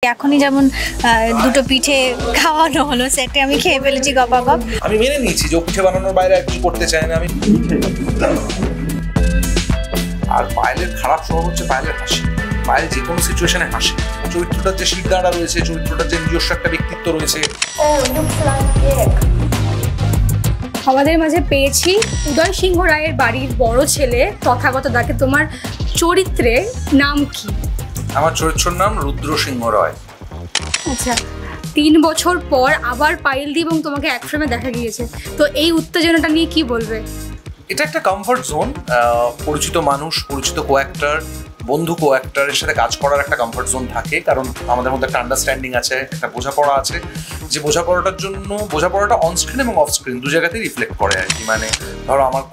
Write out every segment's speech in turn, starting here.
এখনই যেমন দুটো পিঠে খাওয়ানো হলো, সেটা আমি খেয়ে ফেলেছি গপাগপ। আমি মেনে নিয়েছি যে পিঠে বানানোর বাইরে আর কিছু করতে চাই না আমি। আর পায়েলের খারাপ স্বভাব হচ্ছে পায়েলের হাসি। পায়েল যে কোনো সিচুয়েশনে হাসে। চরিত্রটার যে শিরদাঁড়া রয়েছে, চরিত্রটার যে নিজস্ব একটা ব্যক্তিত্ব রয়েছে। আমাদের মাঝে পেয়েছি উদয় সিংহ রায়ের বাড়ির বড় ছেলে তথাগত দাকে। তোমার চরিত্রের নাম কি? আমার চরিত্রের নাম রুদ্র সিংহ রায়। আচ্ছা, 3 বছর পর আবার পায়েল দি এবং তোমাকে এক ফ্রেমে দেখা গিয়েছে, তো এই উত্তেজনাটা নিয়ে কি বলবে? এটা একটা কমফর্ট জোন। পরিচিত মানুষ, পরিচিত কো-অ্যাক্টর, বন্ধু কো-অ্যাক্টরের সাথে কাজ করার একটা কমফর্ট জোন থাকে, কারণ আমাদের মধ্যে একটা আন্ডারস্ট্যান্ডিং আছে, একটা বোঝাপড়া আছে। যে বোঝাপড়াটার জন্য বোঝাপড়াটা অন স্ক্রিন এবং অফ স্ক্রিন দু জায়গাতেই রিফ্লেক্ট করে আর কি। মানে ধরো আমার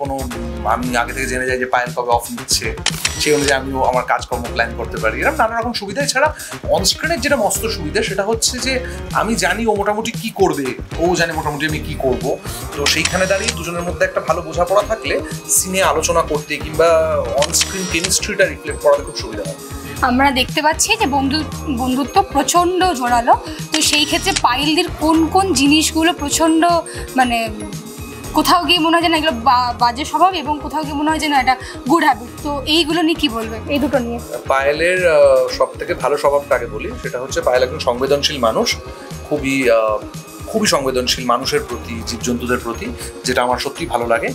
আমি আগে থেকে জেনে যাই যে পায়েল কবে অফ নিচ্ছে, সেই অনুযায়ী আমিও আমার কাজকর্ম প্ল্যান করতে পারি। এরকম নানা রকম সুবিধা। এছাড়া অন স্ক্রিনের যেটা মস্ত সুবিধা সেটা হচ্ছে যে আমি জানি ও মোটামুটি কি করবে, ও জানে মোটামুটি আমি কি করব। তো সেইখানে দাঁড়িয়ে দুজনের মধ্যে একটা ভালো বোঝাপড়া থাকলে সিনে আলোচনা করতে কিংবা অন স্ক্রিন কেমিস্ট্রিটা রিফ্লেক্ট করাতে খুব সুবিধা হয়। আমরা দেখতে পাচ্ছি যে বন্ধুত্ব প্রচণ্ড জোরালো। তো সেই ক্ষেত্রে পায়েলদের কোন কোন জিনিসগুলো প্রচণ্ড মানে কোথাও গিয়ে মনে হয় যেন এগুলো বাজে স্বভাব এবং কোথাও গিয়ে মনে হয় যেন এটা গুড হ্যাবিট, তো এইগুলো নিয়ে কি বলবে? এই দুটো নিয়ে পায়েলের সব থেকে ভালো স্বভাবটা আগে বলি, সেটা হচ্ছে পায়েল একজন সংবেদনশীল মানুষ, খুবই সংবেদনশীল মানুষের প্রতি, জীবজন্তুদের প্রতি, যেটা আমার সত্যিই ভালো লাগে।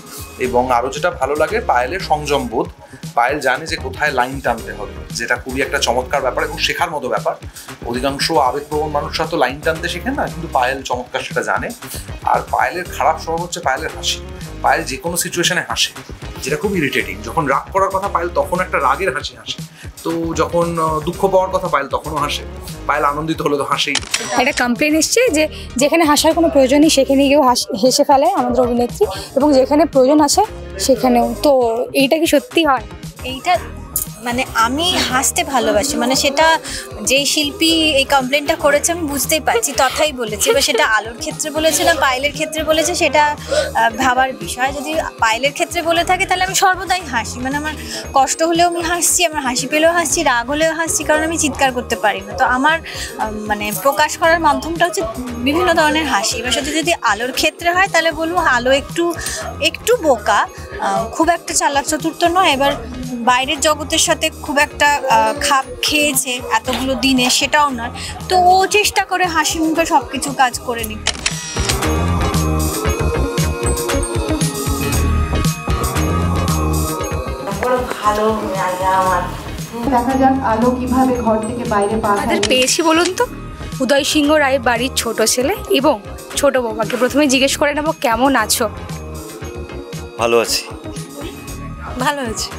এবং আরও যেটা ভালো লাগে পায়েলের সংযম বোধ। পায়েল জানে যে কোথায় লাইন টানতে হবে, যেটা খুবই একটা চমৎকার ব্যাপার এবং শেখার মতো ব্যাপার। অধিকাংশ আবেগপ্রবণ মানুষরা তো লাইন টানতে শেখেন না, কিন্তু পায়েল চমৎকার সেটা জানে। আর পায়েলের খারাপ স্বভাব হচ্ছে পায়েলের হাসি। পায়েল যে কোনো সিচুয়েশনে হাসে, যেটা খুব ইরিটেটিং। যখন রাগ করার কথা পায়েল তখন একটা রাগের হাসি হাসে, তো যখন দুঃখ পাওয়ার কথা পায়েল তখনও হাসে। পায়েল আনন্দিত হলে তো হাসেই। একটা কমপ্লেন এসছে যে যেখানে হাসার কোনো প্রয়োজন নেই সেখানে গিয়েও হেসে ফেলে আমাদের অভিনেত্রী, এবং যেখানে প্রয়োজন আছে সেখানেও। তো এইটা কি সত্যি হয়? এইটা মানে আমি হাসতে ভালোবাসি, মানে সেটা যেই শিল্পী এই কমপ্লেনটা করেছে আমি বুঝতেই পারছি, তথাই বলেছে। এবার সেটা আলোর ক্ষেত্রে বলেছে না পায়েলের ক্ষেত্রে বলেছে সেটা ভাবার বিষয়। যদি পায়েলের ক্ষেত্রে বলে থাকে তাহলে আমি সর্বদাই হাসি, মানে আমার কষ্ট হলেও আমি হাসছি, আমার হাসি পেলেও হাসছি, রাগ হলেও হাসছি, কারণ আমি চিৎকার করতে পারি না। তো আমার মানে প্রকাশ করার মাধ্যমটা হচ্ছে বিভিন্ন ধরনের হাসি। এবার সাথে যদি আলোর ক্ষেত্রে হয় তাহলে বলবো আলো একটু বোকা, খুব একটা চালাক চতুর্থ নয়। এবার বাইরের জগতের সাথে খুব একটা খাপ খেয়েছে এতগুলো দিনে, সেটাও নয়। তো ও চেষ্টা করে হাসি মুখে সব কিছু কাজ করে নিতে। দেখা যাক আলো কিভাবে ঘর থেকে বাইরে পেয়েছি বলুন তো। উদয় সিংহ রায়ের বাড়ির ছোট ছেলে এবং ছোট বৌমাকে প্রথমে জিজ্ঞেস করে নেবো কেমন আছো? ভালো আছি। ভালো আছে।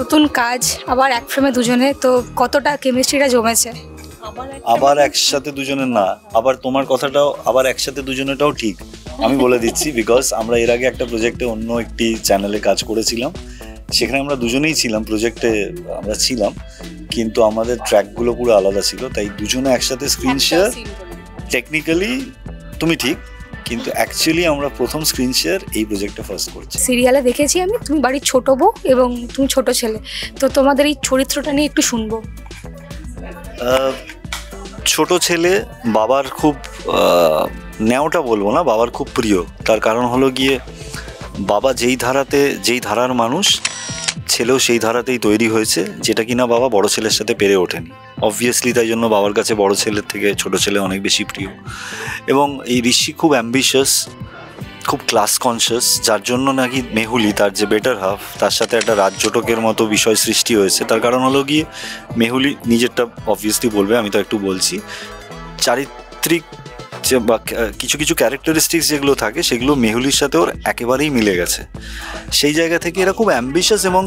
নতুন কাজ, আবার এক ফ্রেমে দুজনে, তো কতটা কেমিস্ট্রিটা জমেছে? আবার একসাথে দুজনের না, আবার তোমার কথাটাও আবার একসাথে দুজনেরটাও ঠিক আমি বলে দিচ্ছি, বিকজ আমরা এর আগে একটা প্রজেক্টে অন্য একটি চ্যানেলে কাজ করেছিলাম, সেখানে আমরা দুজনেই ছিলাম, প্রজেক্টে আমরা ছিলাম, কিন্তু আমাদের ট্র্যাকগুলো পুরো আলাদা ছিল, তাই দুজনে একসাথে স্ক্রিন শেয়ার। টেকনিক্যালি তুমি ঠিক, কিন্তু অ্যাকচুয়ালি আমরা প্রথম স্ক্রিন শেয়ার এই প্রজেক্টে ফার্স্ট করছি। সিরিয়ালে দেখেছি আমি তুমি বাড়ির ছোট বউ এবং তুমি ছোট ছেলে, তো তোমাদের এই চরিত্রটা নিয়ে একটু শুনবো। ছোট ছেলে বাবার খুব ন্যাওটা বলবো না, বাবার খুব প্রিয়। তার কারণ হলো গিয়ে বাবা যেই ধারার মানুষ, ছেলেও সেই ধারাতেই তৈরি হয়েছে, যেটা কিনা বাবা বড় ছেলের সাথে পেরে ওঠেনি অবভিয়াসলি। তাই জন্য বাবার কাছে বড় ছেলের থেকে ছোট ছেলে অনেক বেশি প্রিয়। এবং এই ঋষি খুব অ্যাম্বিশাস, খুব ক্লাস কনসিয়াস, যার জন্য নাকি মেহুলি তার যে বেটার হাফ, তার সাথে একটা রাজ্যটকের মতো বিষয় সৃষ্টি হয়েছে। তার কারণ হলো গিয়ে মেহুলি নিজেরটা অবভিয়াসলি বলবে, আমি তো একটু বলছি, চারিত্রিক যে বা কিছু কিছু ক্যারেক্টারিস্টিক্স যেগুলো থাকে সেগুলো মেহুলির সাথে ওর একেবারেই মিলে গেছে। সেই জায়গা থেকে এরা খুব অ্যাম্বিশাস, এবং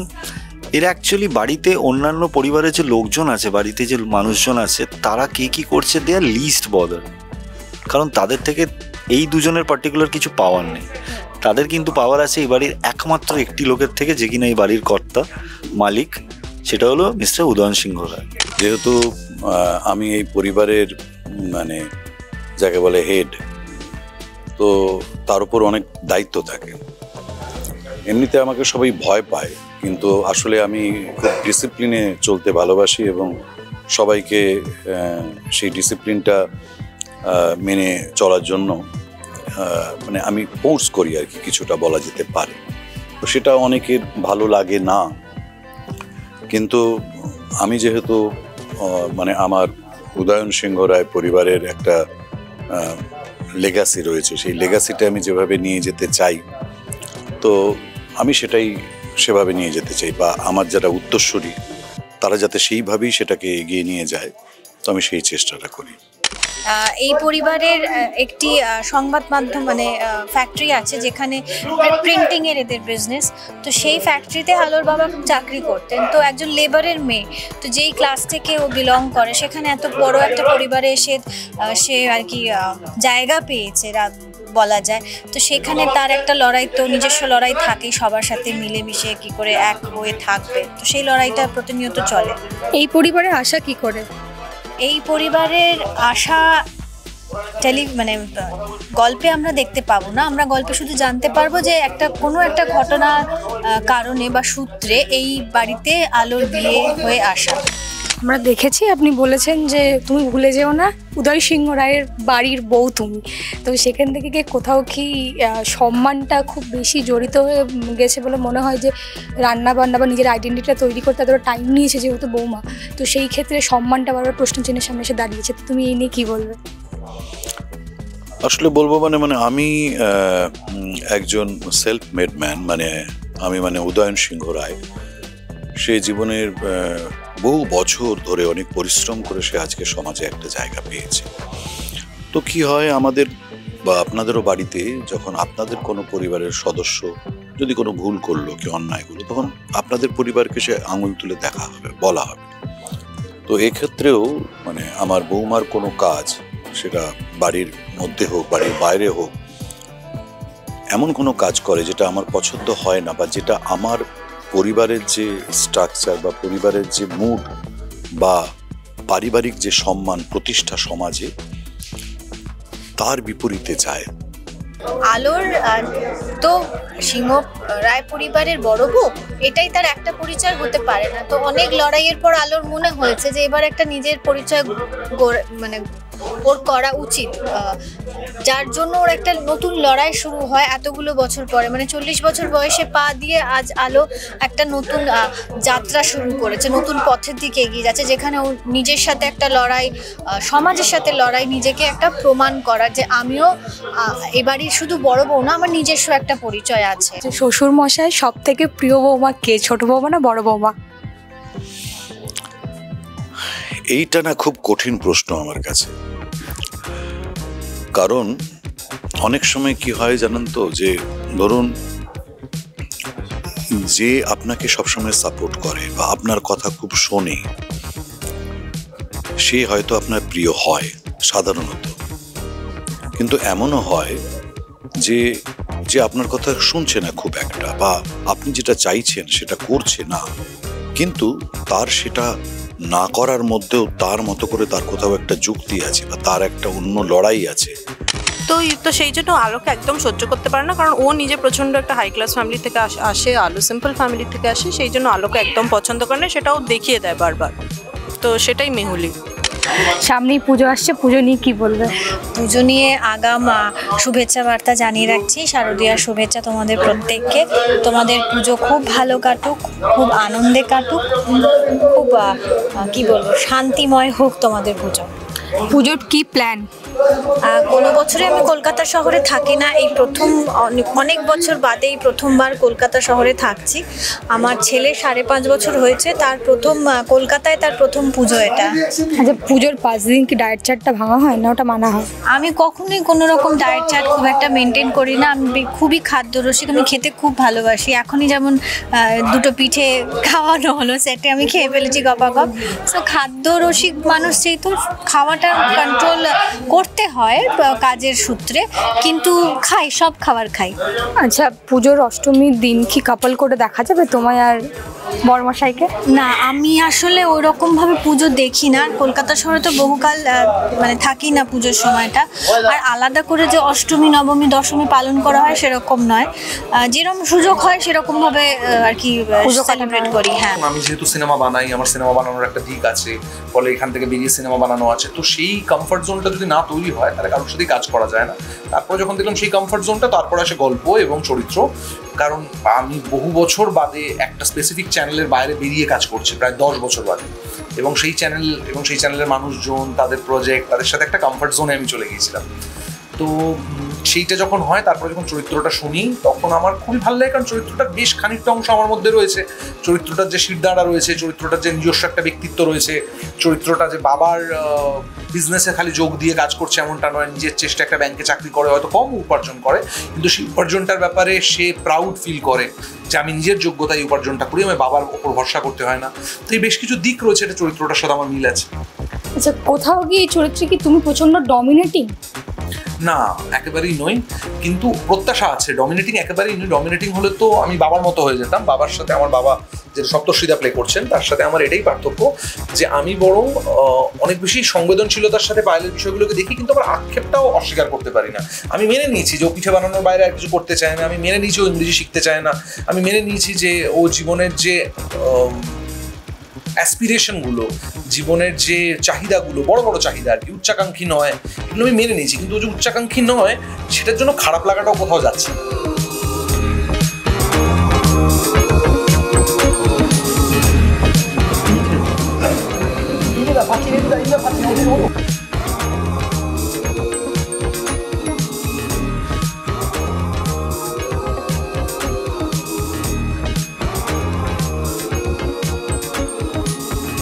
এরা অ্যাকচুয়ালি বাড়িতে অন্যান্য পরিবারের যে লোকজন আছে, বাড়িতে যে মানুষজন আছে, তারা কে কী করছে দে আর লিস্ট বদার, কারণ তাদের থেকে এই দুজনের পার্টিকুলার কিছু পাওয়ার নেই। তাদের কিন্তু পাওয়ার আছে এই বাড়ির একমাত্র একটি লোকের থেকে, যে কিনা এই বাড়ির কর্তা মালিক, সেটা হলো মিস্টার উদয়ন সিংহ রায়। যেহেতু আমি এই পরিবারের মানে যাকে বলে হেড, তো তার উপর অনেক দায়িত্ব থাকে। এমনিতে আমাকে সবাই ভয় পায়, কিন্তু আসলে আমি খুব ডিসিপ্লিনে চলতে ভালোবাসি এবং সবাইকে সেই ডিসিপ্লিনটা মেনে চলার জন্য মানে আমি ফোর্স করি আর কি, কিছুটা বলা যেতে পারে। তো সেটা অনেকের ভালো লাগে না, কিন্তু আমি যেহেতু মানে আমার উদয়ন সিংহ রায় পরিবারের একটা লেগাসি রয়েছে, সেই লেগাসিটা আমি যেভাবে নিয়ে যেতে চাই, তো আমি সেভাবে নিয়ে যেতে চাই, বা আমার যারা উত্তরসূরি তারা যাতে সেইভাবেই সেটাকে এগিয়ে নিয়ে যায়, তো আমি সেই চেষ্টাটা করি। এই পরিবারের একটি সংবাদ মাধ্যম মানে ফ্যাক্টরি আছে যেখানে প্রিন্টিং এর এদের বিজনেস। তো সেই ফ্যাক্টরিতে আলোর বাবা চাকরি করতেন। তো একজন লেবারের মেয়ে, তো যেই ক্লাস থেকে ও বিলং করে, সেখানে এত বড় একটা পরিবারে এসে সে আর কি জায়গা পেয়েছে বলা যায়। তো সেখানে তার একটা লড়াই, তো নিজস্ব লড়াই থাকেই, সবার সাথে মিলেমিশে কি করে এক হয়ে থাকবে, তো সেই লড়াইটা প্রতিনিয়ত চলে। এই পরিবারের আশা কি করে? এই পরিবারের আশা মানে গল্পে আমরা দেখতে পাবো না, আমরা গল্পে শুধু জানতে পারবো যে কোনো একটা ঘটনার কারণে বা সূত্রে এই বাড়িতে আলোর বিয়ে হয়ে আসা। আমরা দেখেছি আপনি বলেছেন যে তুমি ভুলে যেও না উদয় সিংহ রায়ের বাড়ির বউ তুমি, তো সেখান থেকে কি কোথাও কি সম্মানটা খুব বেশি জড়িত হয়ে গেছে বলে মনে হয়, যে রান্না বান্না বা নিজের আইডেন্টিটিটা তৈরি করতে এতটা টাইম নিয়েছে যেহেতু বৌমা, তো সেই ক্ষেত্রে সম্মানটা বারবার প্রশ্ন চিহ্নের সামনে এসে দাঁড়িয়েছে, তো তুমি এই নিয়ে কী বলবে? আসলে বলবো মানে আমি একজন সেলফ মেড ম্যান, আমি উদয়ন সিংহ রায়, সে জীবনের বহু বছর ধরে অনেক পরিশ্রম করে সে আজকে সমাজে একটা জায়গা পেয়েছে। তো কি হয়, আমাদের বা আপনাদেরও বাড়িতে যখন আপনাদের কোনো পরিবারের সদস্য যদি কোনো ভুল করলো, কি অন্যায় করলো, তখন আপনাদের পরিবারকে সে আঙুল তুলে দেখা হবে, বলা হবে। তো এক্ষেত্রেও আমার বৌমার কোনো কাজ, সেটা বাড়ির মধ্যে হোক বাড়ির বাইরে হোক, এমন কোনো কাজ করে যেটা আমার পছন্দ হয় না, বা যেটা আমার পরিবারের যে স্ট্রাকচার বা পরিবারের যে মুড বা পারিবারিক যে সম্মান প্রতিষ্ঠা সমাজে, তার বিপরীতে যায়। আলোর তো সিংহ রায় পরিবারের বড় বউ, এটাই তার একটা পরিচয় হতে পারে না। তো অনেক লড়াইয়ের পর আলোর মনে হয়েছে যে এবার একটা নিজের পরিচয় ওর করা উচিত, যার জন্য ওর একটা নতুন লড়াই শুরু হয় এতগুলো বছর পরে। 40 বছর বয়সে পা দিয়ে আজ আলো একটা নতুন যাত্রা শুরু করেছে, নতুন পথের দিকে এগিয়ে যাচ্ছে, যেখানে ও নিজের সাথে একটা লড়াই, সমাজের সাথে লড়াই, নিজেকে একটা প্রমাণ করার যে আমিও এবারই শুধু বড় বউ না, আমার নিজস্ব একটা পরিচয় আছে। শ্বশুর মশাই সব থেকে প্রিয় বৌমা কে, ছোট বৌমা না বড় বৌমা? এইটা না খুব কঠিন প্রশ্ন আমার কাছে, কারণ অনেক সময় কি হয় জানেন তো, যে ধরুন যে আপনাকে সবসময় সাপোর্ট করে বা আপনার কথা খুব শোনে, সে হয়তো আপনার প্রিয় হয় সাধারণত, কিন্তু এমনও হয় যে যে আপনার কথা শুনছে না খুব একটা, বা আপনি যেটা চাইছেন সেটা করছে না, কিন্তু তার সেটা না করার মধ্যেও তার মতো করে তার কোথাও একটা যুক্তি আছে বা তার একটা অন্য লড়াই আছে। তো সেই জন্য আলোকে একদম সহ্য করতে পারে না, কারণ ও নিজে প্রচণ্ড একটা হাই ক্লাস ফ্যামিলি থেকে আসে, আলো সিম্পল ফ্যামিলি থেকে আসে, সেই জন্য আলোকে একদম পছন্দ করে না, সেটাও দেখিয়ে দেয় বারবার। তো সেটাই মেহুলি। সামনেই পুজো আসছে, পুজো নিয়ে কি বলবে? পুজো নিয়ে আগাম শুভেচ্ছা বার্তা জানিয়ে রাখছি, শারদীয়ার শুভেচ্ছা তোমাদের প্রত্যেককে। তোমাদের পুজো খুব ভালো কাটুক, খুব আনন্দে কাটুক, খুব কি বলবো, শান্তিময় হোক তোমাদের পুজো। পুজোর কি প্ল্যান? কোনো বছরে আমি কলকাতা শহরে থাকি না, এই প্রথম, অনেক বছর বাদে এই প্রথমবার কলকাতা শহরে থাকছি। আমার ছেলে 5.5 বছর হয়েছে, তার প্রথম কলকাতায় তার প্রথম পুজো এটা। আচ্ছা, পুজোর 5 দিন কি ডায়েট চার্টটা ভাঙা হয় না ওটা মানা হয়? আমি কখনোই কোনো রকম ডায়েট চার্ট খুব একটা মেনটেন করি না, আমি খুবই খাদ্যরসিক, আমি খেতে খুব ভালোবাসি। এখনই যেমন 2টো পিঠে খাওয়ানো হলো, সেটে আমি খেয়ে ফেলেছি গপাগপ। সো খাদ্যরসিক মানুষ যেহেতু খাওয়াটা কন্ট্রোল করতে হয় কাজের সূত্রে, কিন্তু খাই, সব খাবার খাই। আচ্ছা, পুজোর অষ্টমীর দিন কি কাপল করে দেখা যাবে তোমায় আর বড়মশাইকে? না, আমি আসলে ওরকম ভাবে পুজো দেখি না। কলকাতা শহরে তো বহুকাল মানে থাকি না পুজোর সময়টা। আর আলাদা করে যে অষ্টমী নবমী দশমী পালন করা হয় সেরকম নয়, যেরকম সুযোগ হয় সেরকম ভাবে আর কি সেলিব্রেট করি। হ্যাঁ, আমি যেহেতু সিনেমা বানাই, আমার সিনেমা বানানোর একটা দিক আছে, ফলে এখান থেকে বেরিয়ে সিনেমা বানানো আছে, তো সেই কমফর্ট জোনটা যদি না তৈরি হয় তাহলে কারোর সাথেই কাজ করা যায় না। তারপরে যখন দেখলাম সেই কমফর্ট জোনটা, তারপর আসে গল্প এবং চরিত্র। কারণ আমি বহু বছর বাদে একটা স্পেসিফিক চ্যানেলের বাইরে বেরিয়ে কাজ করছি, প্রায় 10 বছর বাদে, এবং সেই চ্যানেলের মানুষজন, তাদের প্রজেক্ট, তাদের সাথে একটা কমফর্ট জোনে আমি চলে গিয়েছিলাম। তো সেইটা যখন হয়, তারপরে যখন চরিত্রটা শুনি তখন আমার খুবই ভালো লাগে, কারণ চরিত্রটার বেশ খানিকটা অংশ আমার মধ্যে রয়েছে। চরিত্রটার যে শিরদাঁড়া রয়েছে, চরিত্রটার যে নিজস্ব একটা ব্যক্তিত্ব রয়েছে, চরিত্রটা যে বাবার বিজনেসে খালি যোগ দিয়ে কাজ করছে এমনটা নয়, নিজের চেষ্টা একটা ব্যাংকে চাকরি করে, হয়তো কম উপার্জন করে, কিন্তু সেই উপার্জনটার ব্যাপারে সে প্রাউড ফিল করে যে আমি নিজের যোগ্যতায় উপার্জনটা করি, আমি বাবার ওপর ভরসা করতে হয় না। তো এই বেশ কিছু দিক রয়েছে, এটা চরিত্রটার সাথে আমার মিল আছে। আচ্ছা, কোথাও গিয়ে এই চরিত্রে কি তুমি প্রচন্ড ডমিনেটিং? না, একেবারেই নই, কিন্তু প্রত্যাশা আছে। ডমিনেটিং একেবারেই নই। ডমিনেটিং হলে তো আমি বাবার মতো হয়ে যেতাম। বাবার সাথে আমার বাবা যে সপ্তর্ষিদা প্লে করছেন, তার সাথে আমার এটাই পার্থক্য যে আমি বরং অনেক বেশি সংবেদনশীলতার সাথে পায়েলের বিষয়গুলোকে দেখি, কিন্তু আমার আক্ষেপটাও অস্বীকার করতে পারি না। আমি মেনে নিয়েছি যে ও পিঠে বানানোর বাইরে আর কিছু করতে চায় না, আমি মেনে নিয়েছি ও ইংরেজি শিখতে চায় না, আমি মেনে নিয়েছি যে ও জীবনের যে অ্যাসপিরেশনগুলো, জীবনের যে চাহিদাগুলো, বড় বড় চাহিদা আর কি, উচ্চাকাঙ্ক্ষী নয়, এগুলো আমি মেনে নিয়েছি। কিন্তু ও যে উচ্চাকাঙ্ক্ষী নয়, সেটার জন্য খারাপ লাগাটাও কোথাও যাচ্ছে না।